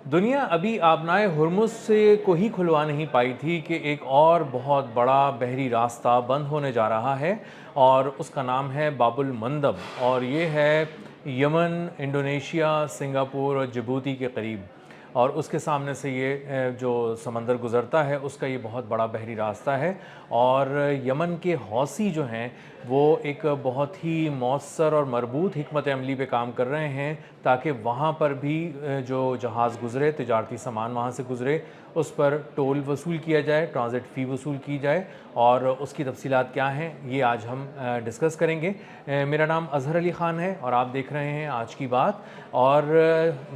दुनिया अभी आबनाए हुर्मुज़ से को ही खुलवा नहीं पाई थी कि एक और बहुत बड़ा बहरी रास्ता बंद होने जा रहा है और उसका नाम है बाबुल मंदब। और ये है यमन, इंडोनेशिया, सिंगापुर और जिबूती के करीब। और उसके सामने से ये जो समंदर गुज़रता है उसका ये बहुत बड़ा बहरी रास्ता है। और यमन के हौसी जो हैं वो एक बहुत ही मौसर और मरबूत हिकमत अमली पे काम कर रहे हैं ताकि वहाँ पर भी जो जहाज़ गुज़रे, तिजारती सामान वहाँ से गुज़रे, उस पर टोल वसूल किया जाए, ट्रांज़िट फ़ी वसूल की जाए। और उसकी तफसीलात क्या हैं ये आज हम डिस्कस करेंगे। मेरा नाम अज़हर अली ख़ान है और आप देख रहे हैं आज की बात। और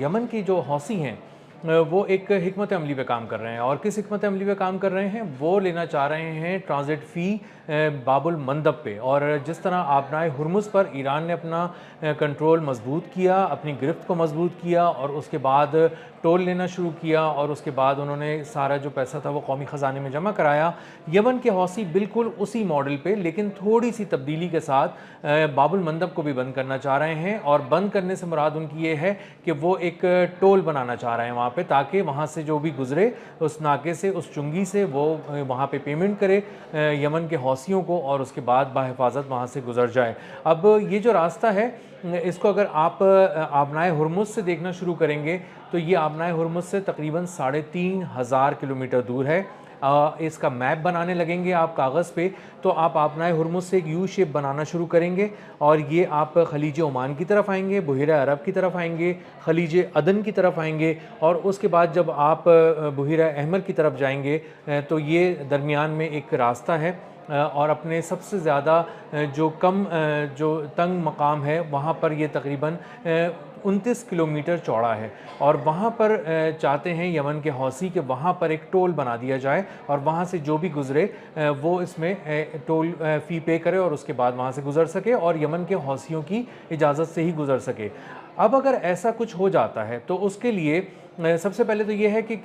यमन की जो हौसी हैं वो एक हिकमत अमली पे काम कर रहे हैं। और किस हिकमत अमली पे काम कर रहे हैं? वो लेना चाह रहे हैं ट्रांज़िट फ़ी बाबुल मंदब पे। और जिस तरह आबनाए हुर्मुज़ पर ईरान ने अपना कंट्रोल मजबूत किया, अपनी गिरफ्त को मजबूत किया और उसके बाद टोल लेना शुरू किया और उसके बाद उन्होंने सारा जो पैसा था वो कौमी ख़जाने में जमा कराया, यमन के हौसी बिल्कुल उसी मॉडल पे लेकिन थोड़ी सी तब्दीली के साथ बाबुल मंदब को भी बंद करना चाह रहे हैं। और बंद करने से मुराद उनकी ये है कि वो एक टोल बनाना चाह रहे हैं वहाँ पे, ताकि वहाँ से जो भी गुज़रे उस नाके से, उस चुंगी से, वो वहाँ पे पेमेंट करे यमन के हौसियों को और उसके बाद बाहिफाजत वहाँ से गुज़र जाए। अब ये जो रास्ता है इसको अगर आप आबनाए हुर्मुज़ से देखना शुरू करेंगे तो ये आबनाए हुर्मुज़ से तकरीबन 3,500 किलोमीटर दूर है। इसका मैप बनाने लगेंगे आप कागज़ पे तो आप आबनाए हुर्मुज़ से एक यू शेप बनाना शुरू करेंगे और ये आप खलीज ओमान की तरफ आएंगे, बहिरा अरब की तरफ आएंगे, खलीज अदन की तरफ आएंगे। और उसके बाद जब आप बहिरा अहमर की तरफ जाएंगे तो ये दरमियान में एक रास्ता है। और अपने सबसे ज़्यादा जो तंग मकाम है वहाँ पर ये तकरीबन 29 किलोमीटर चौड़ा है। और वहाँ पर चाहते हैं यमन के हौसी कि वहाँ पर एक टोल बना दिया जाए और वहाँ से जो भी गुज़रे वो इसमें टोल फ़ी पे करे और उसके बाद वहाँ से गुज़र सके और यमन के हौसियों की इजाज़त से ही गुज़र सके। अब अगर ऐसा कुछ हो जाता है तो उसके लिए सबसे पहले तो ये है कि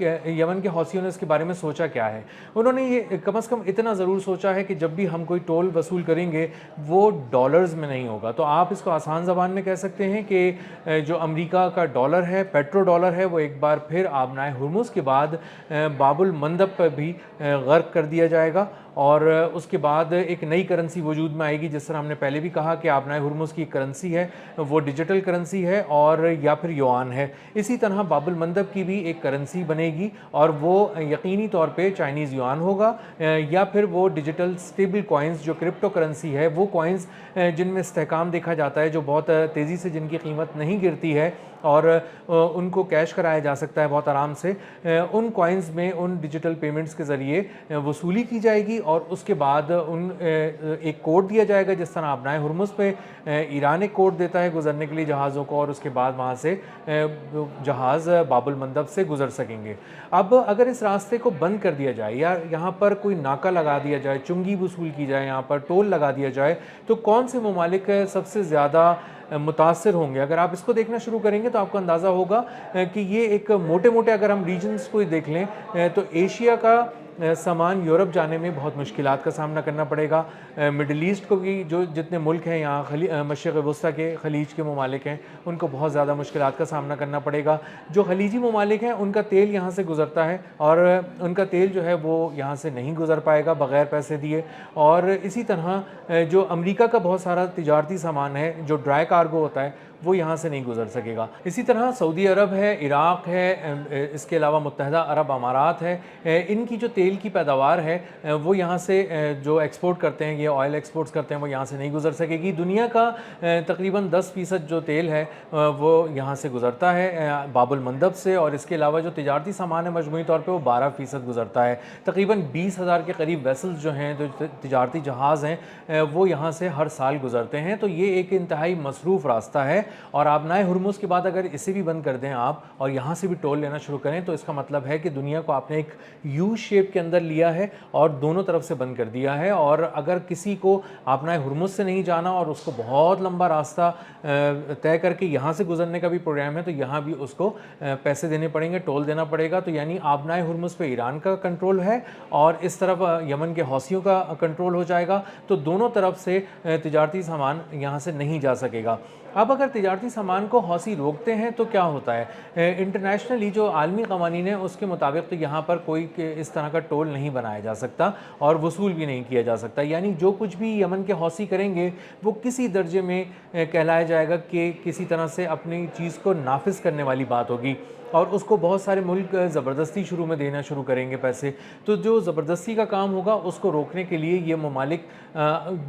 यमन के हौसियों ने इसके बारे में सोचा क्या है। उन्होंने ये कम से कम इतना ज़रूर सोचा है कि जब भी हम कोई टोल वसूल करेंगे वो डॉलर्स में नहीं होगा। तो आप इसको आसान ज़बान में कह सकते हैं कि जो अमेरिका का डॉलर है, पेट्रो डॉलर है, वो एक बार फिर आबनाए हुर्मुज़ के बाद बाबुल मंदब पर भी गर्क कर दिया जाएगा। और उसके बाद एक नई करेंसी वजूद में आएगी। जिस तरह हमने पहले भी कहा कि आबनाए हुर्मुज़ की करेंसी है वो डिजिटल करेंसी है और या फिर युआन है, इसी तरह बाबुल मंदब की भी एक करेंसी बनेगी और वो यकीनी तौर पे चाइनीज़ युआन होगा या फिर वो डिजिटल स्टेबल कॉइन्स जो क्रिप्टो करेंसी है, वो कॉइन्स जिनमें इस्तेहकाम देखा जाता है, जो बहुत तेज़ी से जिनकी कीमत नहीं गिरती है और उनको कैश कराया जा सकता है बहुत आराम से, उन कॉइन्स में उन डिजिटल पेमेंट्स के ज़रिए वसूली की जाएगी। और उसके बाद एक कोड दिया जाएगा जिस तरह आबनाए हुर्मुज़ पे ईरान एक कोड देता है गुज़रने के लिए जहाज़ों को, और उसके बाद वहाँ से जहाज़ बाबुल मंदब से गुज़र सकेंगे। अब अगर इस रास्ते को बंद कर दिया जाए या यहाँ पर कोई नाका लगा दिया जाए, चुंगी वसूल की जाए, यहाँ पर टोल लगा दिया जाए, तो कौन से ममालिक सबसे ज़्यादा मुतासिर होंगे? अगर आप इसको देखना शुरू करेंगे तो आपको अंदाज़ा होगा कि ये एक मोटे मोटे अगर हम रीजन्स को देख लें तो एशिया का सामान यूरोप जाने में बहुत मुश्किलात का सामना करना पड़ेगा। मिडल ईस्ट को भी जो जितने मुल्क हैं यहाँ मशरिक़ वस्ता के खलीज के ममालिक हैं उनको बहुत ज़्यादा मुश्किलात का सामना करना पड़ेगा। जो खलीजी ममालिक हैं उनका तेल यहाँ से गुज़रता है और उनका तेल जो है वो यहाँ से नहीं गुज़र पाएगा बग़ैर पैसे दिए। और इसी तरह जो अमेरिका का बहुत सारा तिजारती सामान है जो ड्राई कार्गो होता है वो यहाँ से नहीं गुज़र सकेगा। इसी तरह सऊदी अरब है, इराक़ है, इसके अलावा मुत्तहदा अरब अमारात है, इनकी जो तेल की पैदावार है वो यहाँ से जो एक्सपोर्ट करते हैं, ये ऑयल एक्सपोर्ट्स करते हैं, वो यहाँ से नहीं गुज़र सकेगी। दुनिया का तकरीबन 10% जो तेल है वो यहाँ से गुज़रता है बाबुल मंदब से। और इसके अलावा जो तिजारती सामान है मजमूई तौर पर वो 12% गुज़रता है। तकरीबन 20,000 के करीब वेसल्स जो हैं, जो तिजारती जहाज़ हैं, वो यहाँ से हर साल गुज़रते हैं। तो ये एक इंतहाई मसरूफ़ रास्ता है। और आबनाए हुर्मुज़ के बाद अगर इसे भी बंद कर दें आप और यहाँ से भी टोल लेना शुरू करें तो इसका मतलब है कि दुनिया को आपने एक यू शेप के अंदर लिया है और दोनों तरफ से बंद कर दिया है। और अगर किसी को आबनाए हुर्मुज़ से नहीं जाना और उसको बहुत लंबा रास्ता तय करके यहाँ से गुजरने का भी प्रोग्राम है तो यहाँ भी उसको पैसे देने पड़ेंगे, टोल देना पड़ेगा। तो यानी आबनाए हुर्मुज़ पे ईरान का कंट्रोल है और इस तरफ यमन के हौसियों का कंट्रोल हो जाएगा। तो दोनों तरफ से तिजारती सामान यहाँ से नहीं जा सकेगा। अब अगर तिजारती सामान को हौसी रोकते हैं तो क्या होता है? इंटरनेशनली जो आलमी कवानीन है उसके मुताबिक तो यहाँ पर कोई इस तरह का टोल नहीं बनाया जा सकता और वसूल भी नहीं किया जा सकता, यानी जो कुछ भी यमन के हौसी करेंगे वो किसी दर्जे में कहलाया जाएगा कि किसी तरह से अपनी चीज़ को नाफिज करने वाली बात होगी, और उसको बहुत सारे मुल्क ज़बरदस्ती शुरू में देना शुरू करेंगे पैसे। तो जो ज़बरदस्ती का काम होगा उसको रोकने के लिए ये ममालिक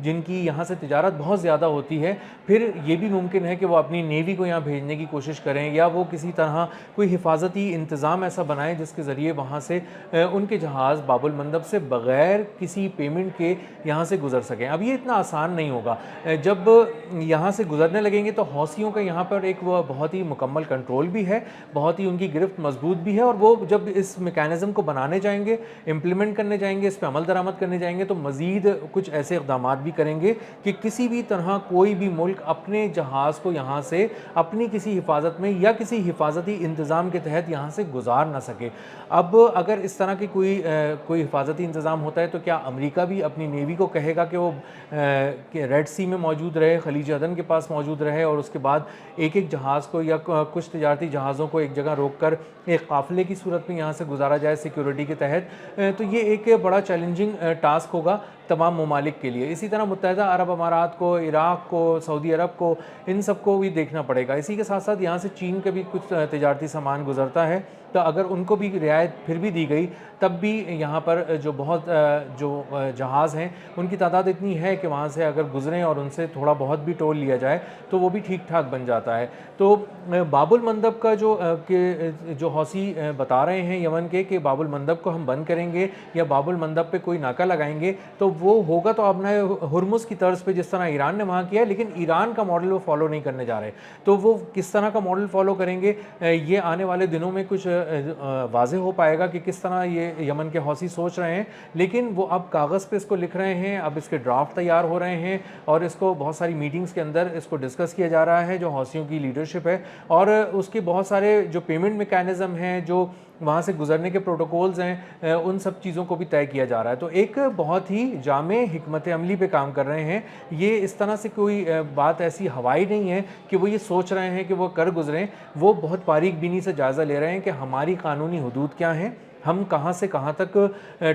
जिनकी यहाँ से तिजारत बहुत ज़्यादा होती है, फिर ये भी मुमकिन है कि वो अपनी नेवी को यहाँ भेजने की कोशिश करें, या वो किसी तरह कोई हिफाजती इंतज़ाम ऐसा बनाएं जिसके ज़रिए वहाँ से उनके जहाज़ बाबुल मंदब से बग़ैर किसी पेमेंट के यहाँ से गुज़र सकें। अब ये इतना आसान नहीं होगा। जब यहाँ से गुज़रने लगेंगे तो हौसियों का यहाँ पर एक वो बहुत ही मुकम्मल कंट्रोल भी है, बहुत ही उनकी गिरफ्त मजबूत भी है, और वो जब इस मेकैनिज़म को बनाने जाएंगे, इम्प्लीमेंट करने जाएंगे, इस पर अमल दरामद करने जाएंगे, तो मज़ीद कुछ ऐसे इक़दामात भी करेंगे कि किसी भी तरह कोई भी मुल्क अपने जहाज़ को यहाँ से अपनी किसी हिफाजत में या किसी हिफाजती इंतज़ाम के तहत यहाँ से गुजार ना सके। अब अगर इस तरह की कोई हिफाजती इंतज़ाम होता है तो क्या अमेरिका भी अपनी नेवी को कहेगा कि वो रेड सी में मौजूद रहे, खलीज अदन के पास मौजूद रहे, और उसके बाद एक एक जहाज़ को या कुछ तिजारती जहाज़ों को एक जगह रोक कर एक काफ़िले की सूरत में यहाँ से गुजारा जाए सिक्योरिटी के तहत? तो ये एक बड़ा चैलेंजिंग टास्क होगा तमाम ममालिक के लिए। इसी तरह मुत्तहिदा अरब अमारात को, इराक़ को, सऊदी अरब को, इन सब को भी देखना पड़ेगा। इसी के साथ साथ यहाँ से चीन के भी कुछ तिजारती सामान गुजरता है, तो अगर उनको भी रियायत फिर भी दी गई तब भी यहाँ पर जो जहाज़ हैं उनकी तादाद इतनी है कि वहाँ से अगर गुज़रें और उनसे थोड़ा बहुत भी टोल लिया जाए तो वो भी ठीक ठाक बन जाता है। तो बाबुल मंदब का जो हौसी बता रहे हैं यमन के कि बाबुल मंदब को हम बंद करेंगे या बाबुल मंदब पे कोई नाका लगाएंगे, तो वो होगा तो अपना हुर्मुज़ की तर्ज पे जिस तरह ईरान ने वहाँ किया है, लेकिन ईरान का मॉडल वो फॉलो नहीं करने जा रहे। तो वो किस तरह का मॉडल फॉलो करेंगे ये आने वाले दिनों में कुछ वाज़ेह हो पाएगा कि किस तरह ये यमन के हौसी सोच रहे हैं। लेकिन वो अब कागज़ पे इसको लिख रहे हैं, अब इसके ड्राफ्ट तैयार हो रहे हैं और इसको बहुत सारी मीटिंग्स के अंदर इसको डिस्कस किया जा रहा है, जो हौसियों की लीडरशिप है, और उसके बहुत सारे जो पेमेंट मैकेनिज़्म हैं, जो वहाँ से गुज़रने के प्रोटोकॉल्स हैं, उन सब चीज़ों को भी तय किया जा रहा है। तो एक बहुत ही जामे हिकमत अमली पे काम कर रहे हैं। ये इस तरह से कोई बात ऐसी हवाई नहीं है कि वो ये सोच रहे हैं कि वो कर गुज़रें, वो बहुत बारीक बीनी से जायज़ा ले रहे हैं कि हमारी कानूनी हदूद क्या हैं, हम कहाँ से कहाँ तक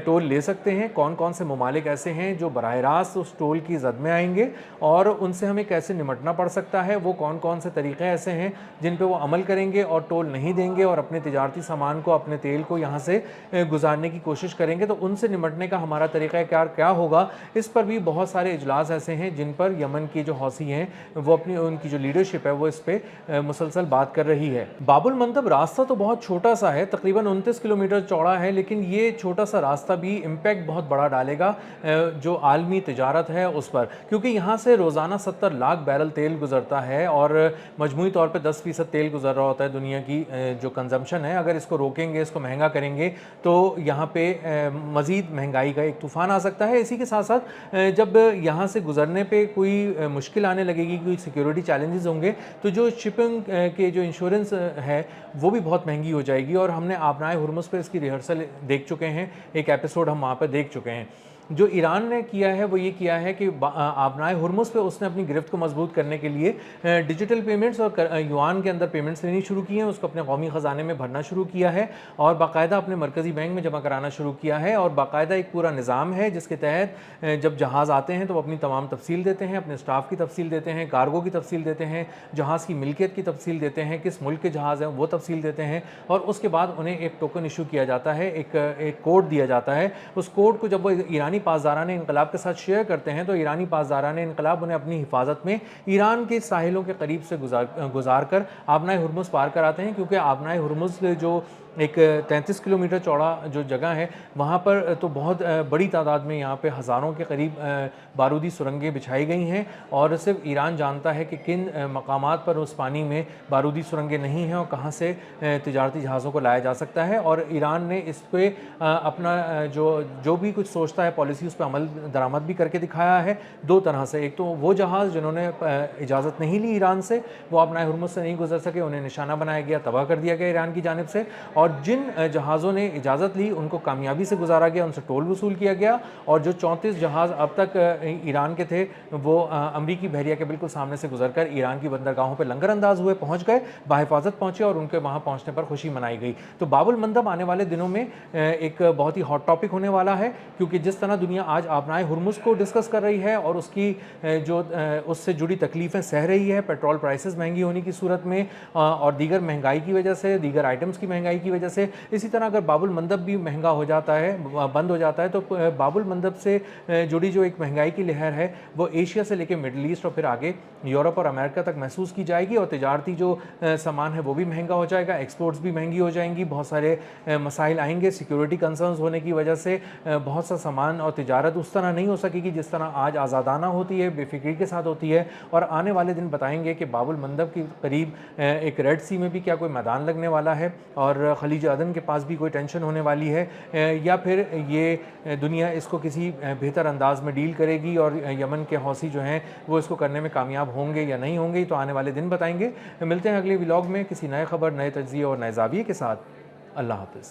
टोल ले सकते हैं, कौन कौन से ममालिक ऐसे हैं जो बराह रास्त उस टोल की जद में आएंगे और उनसे हमें कैसे निमटना पड़ सकता है, वो कौन कौन से तरीक़े ऐसे हैं जिन पे वो अमल करेंगे और टोल नहीं देंगे और अपने तिजारती सामान को, अपने तेल को यहाँ से गुजारने की कोशिश करेंगे। तो उनसे निमटने का हमारा तरीक़ाकार क्या होगा, इस पर भी बहुत सारे इजलास ऐसे हैं जिन पर यमन की जो हौसी हैं वो अपनी उनकी जो लीडरशिप है वो इस पर मुसलसल बात कर रही है। बाबुल मंदब रास्ता तो बहुत छोटा सा है, तकरीबन 29 किलोमीटर चौड़ा है, लेकिन ये छोटा सा रास्ता भी इम्पैक्ट बहुत बड़ा डालेगा जो आलमी तिजारत है उस पर, क्योंकि यहाँ से रोज़ाना 70 लाख बैरल तेल गुजरता है और मजमूई तौर पे 10% तेल गुजर रहा होता है दुनिया की जो कंजम्पशन है। अगर इसको रोकेंगे, इसको महंगा करेंगे तो यहाँ पे मज़ीद महंगाई का एक तूफ़ान आ सकता है। इसी के साथ साथ जब यहाँ से गुजरने पे कोई मुश्किल आने लगेगी, कोई सिक्योरिटी चैलेंजेस होंगे, तो जो शिपिंग के जो इंश्योरेंस है वो भी बहुत महंगी हो जाएगी। और हमने आबनाए हुर्मुज़ पर इसकी रिहर्सल देख चुके हैं, एक एपिसोड हम वहाँ पर देख चुके हैं। जो ईरान ने किया है वो ये किया है कि आबनाए हुर्मुज़ पे उसने अपनी गिरफ्त को मजबूत करने के लिए डिजिटल पेमेंट्स और युआन के अंदर पेमेंट्स लेनी शुरू की हैं, उसको अपने कौमी ख़जाने में भरना शुरू किया है और बाकायदा अपने मरकज़ी बैंक में जमा कराना शुरू किया है। और बाकायदा एक पूरा निज़ाम है जिसके तहत जब जहाज़ आते हैं तो वो अपनी तमाम तफसील देते हैं, अपने स्टाफ की तफसील देते हैं, कार्गो की तफसील देते हैं, जहाज़ की मिल्कियत की तफसील देते हैं, किस मुल्क के जहाज़ हैं वो तफसील देते हैं, और उसके बाद उन्हें एक टोकन इशू किया जाता है, एक कोड दिया जाता है। उस कोड को जब वो ईरानी पासदारान इनकलाब के साथ शेयर करते हैं तो ईरानी पासदारान इनकलाब उन्हें अपनी हिफाजत में ईरान के साहिलों के करीब से गुजार कर आबनाए हुर्मुज़ पार कराते हैं, क्योंकि आबनाए हुर्मुज़ जो एक 33 किलोमीटर चौड़ा जो जगह है वहाँ पर तो बहुत बड़ी तादाद में यहाँ पे हज़ारों के करीब बारूदी सुरंगें बिछाई गई हैं और सिर्फ ईरान जानता है कि किन मकामात पर उस पानी में बारूदी सुरंगें नहीं हैं और कहाँ से तिजारती जहाज़ों को लाया जा सकता है। और ईरान ने इस पर अपना जो भी कुछ सोचता है पॉलिसी उस पर अमल दरामद भी करके दिखाया है दो तरह से। एक तो वो जहाज़ जिन्होंने इजाज़त नहीं ली ईरान से, वो आबनाए हुर्मुज़ से नहीं गुजर सके, उन्हें निशाना बनाया गया, तबाह कर दिया गया ईरान की जानिब से। और جن جہازوں نے اجازت لی ان کو کامیابی سے گزارا گیا، ان سے ٹول وصول کیا گیا، اور جو 34 جہاز اب تک ایران کے تھے وہ امریکی بحریہ کے بالکل سامنے سے گزر کر ایران کی بندرگاہوں پہ لنگر انداز ہوئے، پہنچ گئے، بحفاظت پہنچے، اور ان کے وہاں پہنچنے پر خوشی منائی گئی۔ تو باب المندب آنے والے دنوں میں ایک بہت ہی ہاٹ ٹاپک ہونے والا ہے، کیونکہ جس طرح دنیا آج آبنائے ہرمز کو ڈسکس کر رہی ہے اور اس کی جو اس سے جڑی تکلیفیں سہ رہی ہے، پیٹرول پرائسز مہنگی ہونے کی صورت میں اور دیگر مہنگائی کی وجہ سے، دیگر آئٹمز کی مہنگائی کی وجہ سے، اسی طرح اگر باب المندب بھی مہنگا ہو جاتا ہے، بند ہو جاتا ہے، تو باب المندب سے جڑی جو ایک مہنگائی کی لہر ہے وہ ایشیا سے لے کے مڈل ایسٹ اور پھر آگے یورپ اور امریکہ تک محسوس کی جائے گی، اور تجارتی جو سامان ہے وہ بھی مہنگا ہو جائے گا، ایکسپورٹس بھی مہنگی ہو جائیں گی، بہت سارے مسائل آئیں گے، سیکیورٹی کنسرنز ہونے کی وجہ سے بہت سا سامان اور تجارت اس طرح نہیں ہو سکے گی جس طرح آج آزادانہ ہوتی ہے، بے فکری کے ساتھ ہوتی ہے۔ اور آنے والے دن بتائیں گے کہ باب المندب کے قریب ایک ریڈ سی میں بھی کیا کوئی میدان لگنے والا ہے، اور خلیج عدن کے پاس بھی کوئی ٹینشن ہونے والی ہے، یا پھر یہ دنیا اس کو کسی بہتر انداز میں ڈیل کرے گی، اور یمن کے حوثی جو ہیں وہ اس کو کرنے میں کامیاب ہوں گے یا نہیں ہوں گے، تو آنے والے دن بتائیں گے۔ ملتے ہیں اگلے ولاگ میں کسی نئے خبر، نئے تجزیے اور نئے زاویے کے ساتھ۔ اللہ حافظ۔